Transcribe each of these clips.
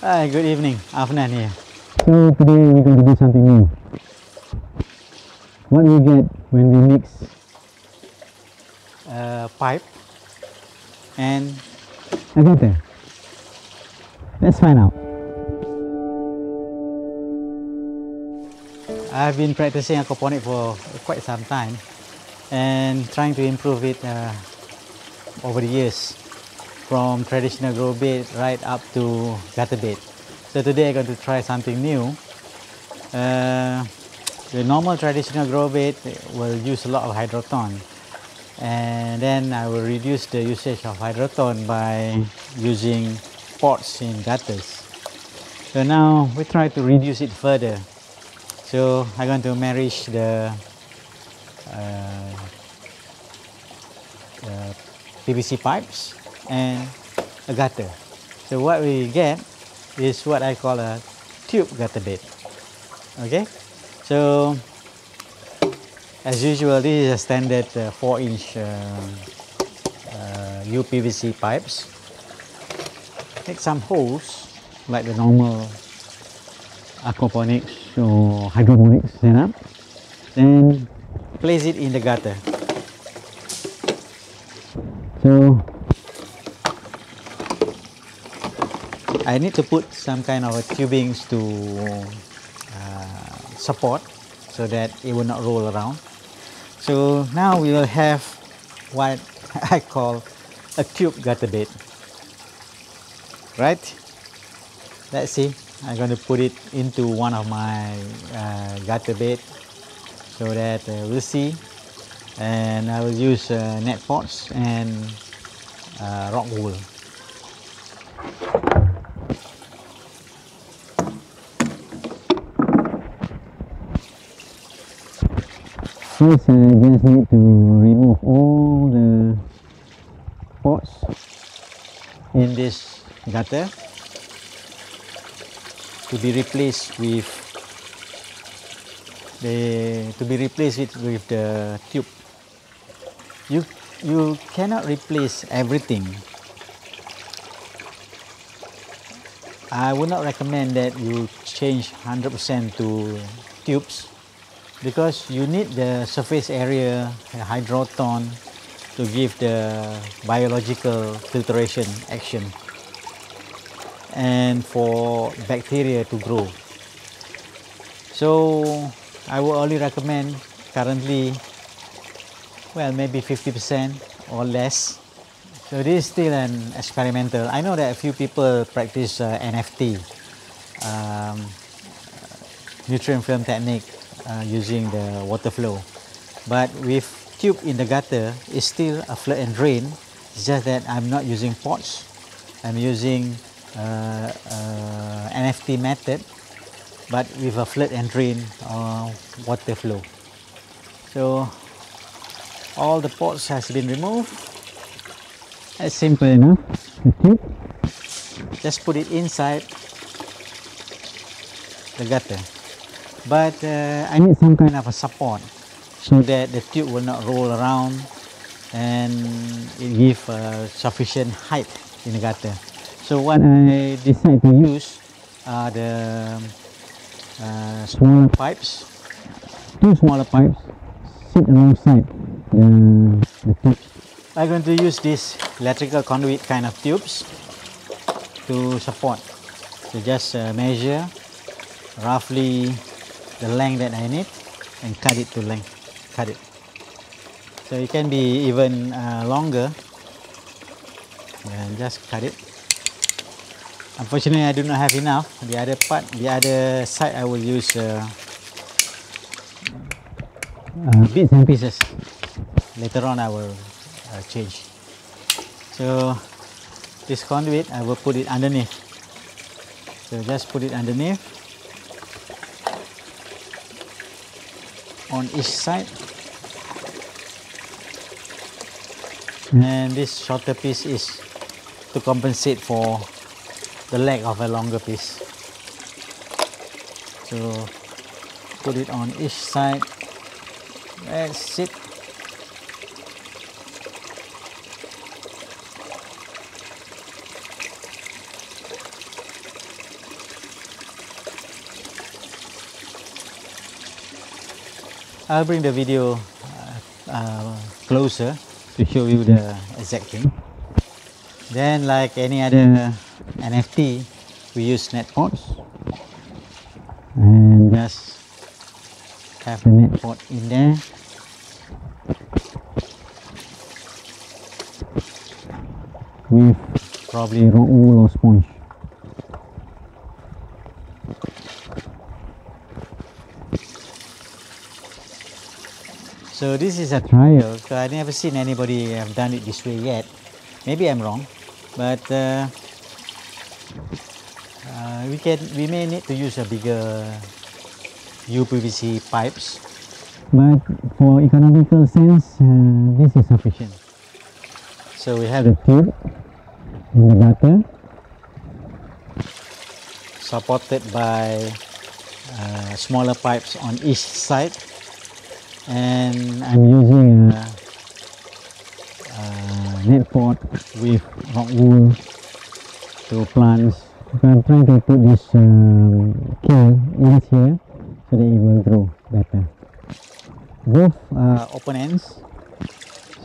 Hi, good evening. Afnan here. So today we're going to do something new. What we get when we mix Pipe and a gutter? Let's find out. I've been practicing aquaponics for quite some time and trying to improve it over the years, from traditional grow bed right up to gutter bed. So today I'm going to try something new. The normal traditional grow bed will use a lot of hydroton, and then I will reduce the usage of hydroton by using pots in gutters. So now we try to reduce it further. So I'm going to marry the PVC pipes and a gutter. So what we get is what I call a tube gutter bed. Okay, so as usual, this is a standard 4-inch UPVC pipes. Make some holes like the normal Aquaponics or hydroponics setup. Then place it in the gutter. so I need to put some kind of a tubings to support so that it will not roll around. So now we will have what I call a tube gutter bed. Right? Let's see. I'm going to put it into one of my gutter bed so that we'll see. And I will use net pots and rock wool. first I just need to remove all the Pots in this gutter to be replaced with the tube. You cannot replace everything. I would not recommend that you change 100% to tubes, because you need the surface area, the hydroton, to give the biological filtration action and for bacteria to grow. So I would only recommend currently, well, maybe 50% or less. So this is still an experimental. I know that a few people practice NFT, nutrient film technique, using the water flow, but with tube in the gutter is still a flood and drain. It's just that I'm not using pots. I'm using NFT method, but with a flood and drain water flow. So all the pots has been removed. That's simple enough. The tube. Just put it inside the gutter, but I need some kind of a support so that the tube will not roll around and it give sufficient height in the gutter. So what I decide to use are the smaller pipes. Two smaller pipes sit alongside the tubes. I'm going to use this electrical conduit kind of tubes to support. So just measure roughly the length that I need and cut it to length. Cut it. So it can be even longer, and just cut it. Unfortunately, I do not have enough. The other side, I will use bits and pieces. Later on, I will change. So this conduit, I will put it underneath. So just put it underneath on each side, and this shorter piece is to compensate for the lack of a longer piece. So put it on each side. That's it. I'll bring the video closer to show you the exact thing. Then, like any other NFT, we use net pots and just have the net pot in there. With probably rock wool or sponge. So this is a trial, so I've never seen anybody have done it this way yet. Maybe I'm wrong, but we may need to use a bigger UPVC pipes, but for economical sense, this is sufficient. So we have the tube in the gutter, supported by smaller pipes on each side, and I'm using a net pot with rock wool to plants. I'm trying to put this kale in here so that it will grow better. Both open ends,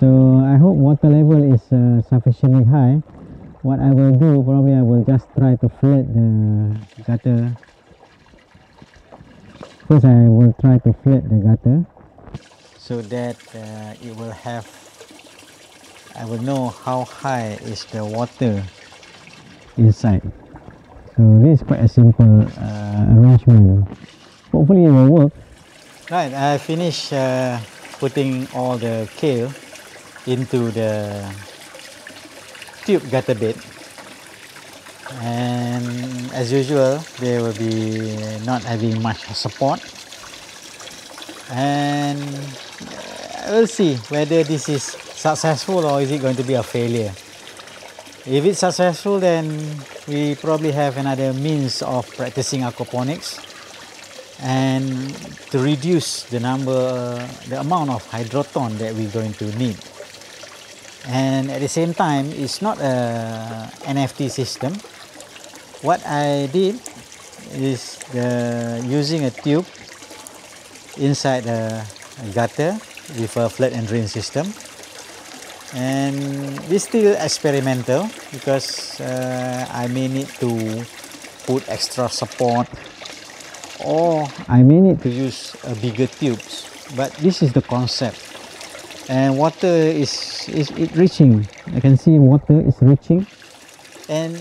so I hope water level is sufficiently high. What I will do, probably I will just try to flood the gutter. First I will try to flood the gutter so that it will have, I will know how high is the water inside. So this is quite a simple arrangement. Hopefully it will work. Right, I finished putting all the kale into the tube gutter bed, and as usual they will be not having much support, and we'll see whether this is successful or is it going to be a failure. If it's successful, then we probably have another means of practicing aquaponics and to reduce the amount of hydroton that we're going to need. And at the same time, it's not a NFT system. What I did is using a tube inside the gutter with a flood and drain system. And this is still experimental because I may need to put extra support, or I may need to use a bigger tubes. But this is the concept. And water is reaching. I can see water is reaching, and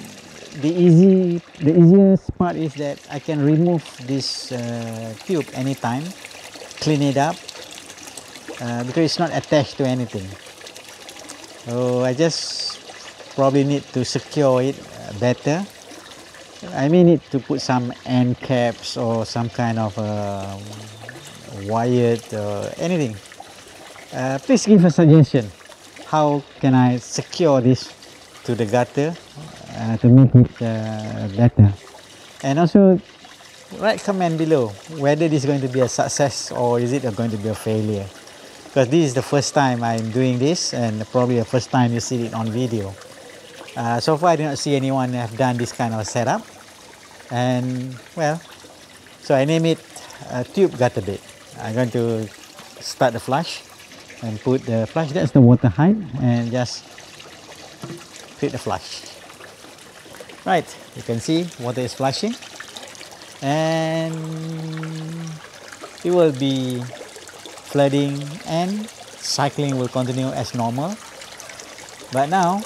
the easiest part is that I can remove this tube anytime, clean it up, because it's not attached to anything. So I just probably need to secure it better. I may need to put some end caps or some kind of wired or anything. Please give a suggestion. How can I secure this to the gutter to make it better? And also write comment below whether this is going to be a success or is it going to be a failure. Because this is the first time I'm doing this, and probably the first time you see it on video. So far I do not see anyone have done this kind of setup. And well, so I name it tube gutter bed. I'm going to start the flush and put the flush, that's the water height, and just hit the flush. Right, you can see water is flushing, and it will be flooding and cycling will continue as normal. But now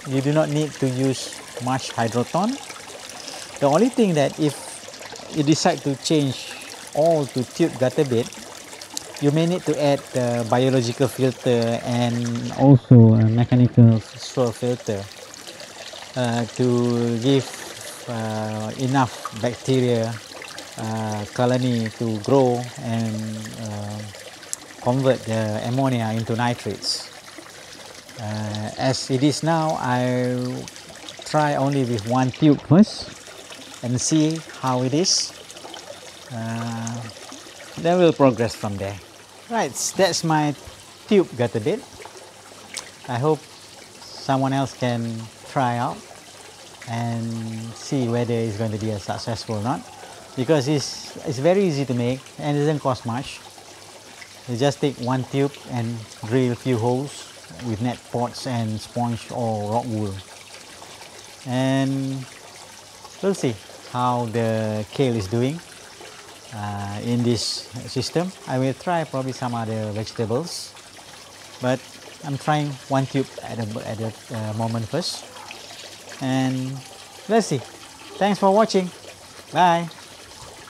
you do not need to use much hydroton. The only thing that if you decide to change all to tube gutter bed, you may need to add a biological filter and also a mechanical swirl filter to give enough bacteria colony to grow and convert the ammonia into nitrates. As it is now, I'll try only with one tube first and see how it is. Then we'll progress from there. Right, that's my tube gutter bed. I hope someone else can try out and see whether it's going to be a successful or not, because it's very easy to make and it doesn't cost much. You just take one tube and drill a few holes with net pots and sponge or rock wool. And we'll see how the kale is doing in this system. I will try probably some other vegetables, but I'm trying one tube at a moment first. And let's see. Thanks for watching. Bye.